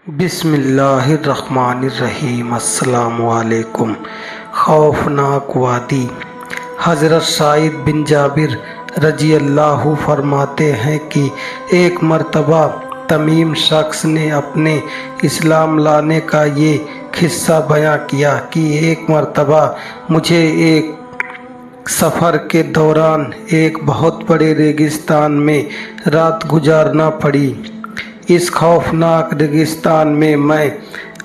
बिस्मिल्लाहिर्रहमानिर्रहीम। अस्सलामुअलैकुम। खौफनाक वादी। हज़रत सईद बिन जाबिर रजी अल्लाह फरमाते हैं कि एक मर्तबा तमीम शख्स ने अपने इस्लाम लाने का ये किस्सा बयां किया कि एक मर्तबा मुझे एक सफ़र के दौरान एक बहुत बड़े रेगिस्तान में रात गुजारना पड़ी। इस खौफनाक रेगिस्तान में मैं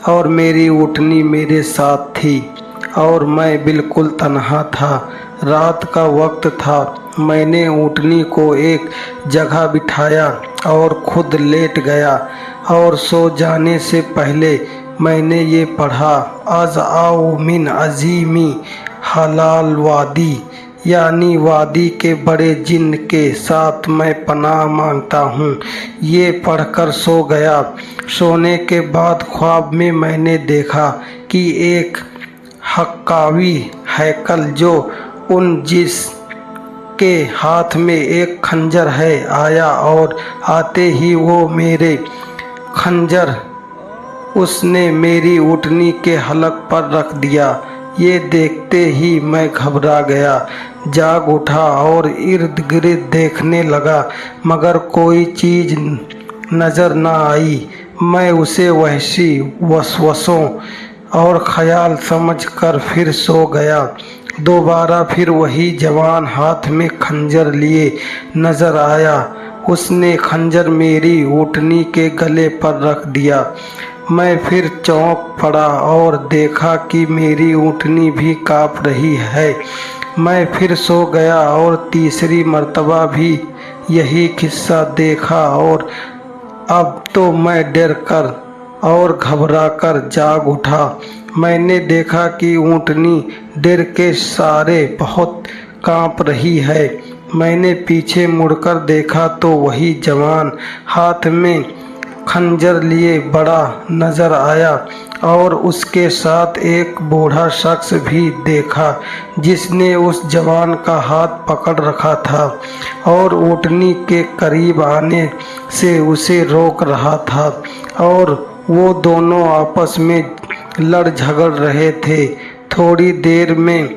और मेरी ऊँटनी मेरे साथ थी और मैं बिल्कुल तन्हा था। रात का वक्त था। मैंने ऊँटनी को एक जगह बिठाया और खुद लेट गया और सो जाने से पहले मैंने ये पढ़ा, अज़ आओ मिन अज़ीमी हलाल वादी, यानी वादी के बड़े जिन के साथ मैं पनाह मांगता हूँ। ये पढ़कर सो गया। सोने के बाद ख्वाब में मैंने देखा कि एक हक्कावी हैकल जो उन जिस के हाथ में एक खंजर है आया और आते ही वो मेरे खंजर उसने मेरी ऊँटनी के हलक पर रख दिया। ये देखते ही मैं घबरा गया, जाग उठा और इर्द गिर्द देखने लगा, मगर कोई चीज़ नज़र न आई। मैं उसे वहशी वसवसों और ख्याल समझकर फिर सो गया। दोबारा फिर वही जवान हाथ में खंजर लिए नज़र आया। उसने खंजर मेरी ऊँटनी के गले पर रख दिया। मैं फिर चौंक पड़ा और देखा कि मेरी ऊँटनी भी काँप रही है। मैं फिर सो गया और तीसरी मर्तबा भी यही किस्सा देखा और अब तो मैं डर कर और घबरा कर जाग उठा। मैंने देखा कि ऊँटनी डर के सारे बहुत काँप रही है। मैंने पीछे मुड़कर देखा तो वही जवान हाथ में खंजर लिए बड़ा नज़र आया और उसके साथ एक बूढ़ा शख्स भी देखा जिसने उस जवान का हाथ पकड़ रखा था और ऊँटनी के करीब आने से उसे रोक रहा था और वो दोनों आपस में लड़ झगड़ रहे थे। थोड़ी देर में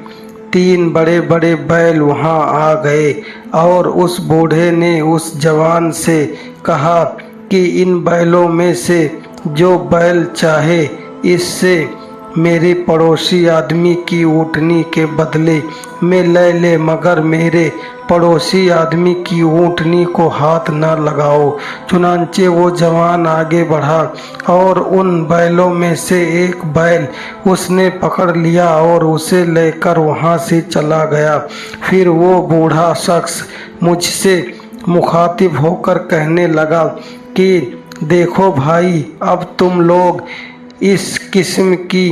3 बड़े बड़े बैल वहाँ आ गए और उस बूढ़े ने उस जवान से कहा कि इन बैलों में से जो बैल चाहे इससे मेरे पड़ोसी आदमी की ऊँटनी के बदले में ले, मगर मेरे पड़ोसी आदमी की ऊँटनी को हाथ न लगाओ। चुनांचे वो जवान आगे बढ़ा और उन बैलों में से एक बैल उसने पकड़ लिया और उसे लेकर वहाँ से चला गया। फिर वो बूढ़ा शख्स मुझसे मुखातिब होकर कहने लगा कि देखो भाई, अब तुम लोग इस किस्म की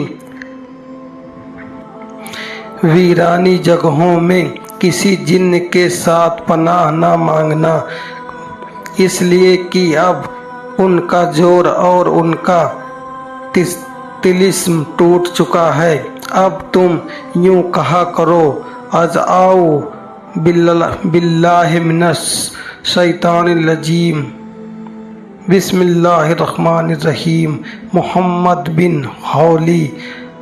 वीरानी जगहों में किसी जिन्न के साथ पनाह न मांगना, इसलिए कि अब उनका जोर और उनका तिलिस्म टूट चुका है। अब तुम यूँ कहा करो, अज़ आओ बिल्लाहि मिनश शैतानिर रजीम, बिस्मिल्लाहिर्रहमानिर्रहीम, मोहम्मद बिन हौली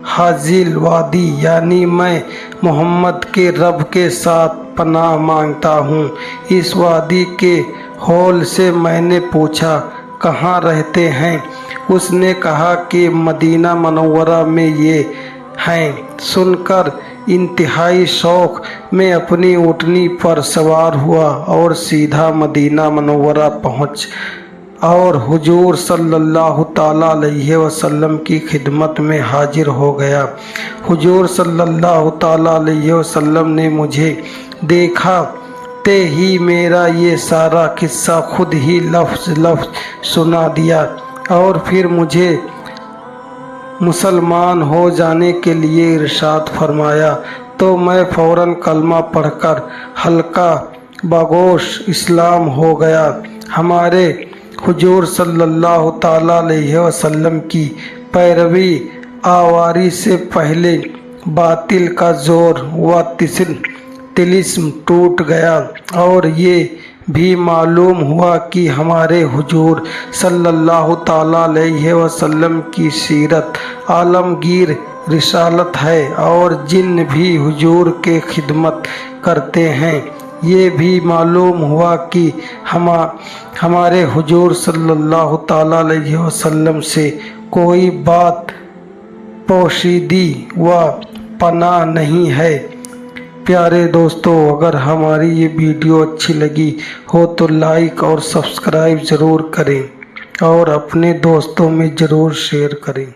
हाजिल वादी, यानी मैं मोहम्मद के रब के साथ पनाह मांगता हूँ। इस वादी के हौल से मैंने पूछा, कहाँ रहते हैं? उसने कहा कि मदीना मनव्वरा में ये हैं। सुनकर इंतहाई शौक़ में अपनी ऊँटनी पर सवार हुआ और सीधा मदीना मनव्वरा पहुँच और हुजूर सल्लल्लाहु ताला अलैहि वसल्लम की खिदमत में हाजिर हो गया। हुजूर सल्लल्लाहु ताला अलैहि वसल्लम ने मुझे देखा ते ही मेरा ये सारा किस्सा खुद ही लफ्ज़ लफ्ज़ सुना दिया और फिर मुझे मुसलमान हो जाने के लिए इरशाद फरमाया। तो मैं फ़ौरन कलमा पढ़कर हल्का बगोश इस्लाम हो गया। हमारे हुजूर सल्लल्लाहु ताला अलैहि वसल्लम की पैरवी आवारी से पहले बातिल का जोर व तिलिस्म टूट गया और ये भी मालूम हुआ कि हमारे हुजूर सल्लल्लाहु ताला अलैहि वसल्लम की सीरत आलमगीर रिसालत है और जिन भी हुजूर के खिदमत करते हैं। ये भी मालूम हुआ कि हमारे हुजूर सल्लल्लाहु ताला अलैहि वसल्लम से कोई बात पोशीदी व पनाह नहीं है। प्यारे दोस्तों, अगर हमारी ये वीडियो अच्छी लगी हो तो लाइक और सब्सक्राइब ज़रूर करें और अपने दोस्तों में ज़रूर शेयर करें।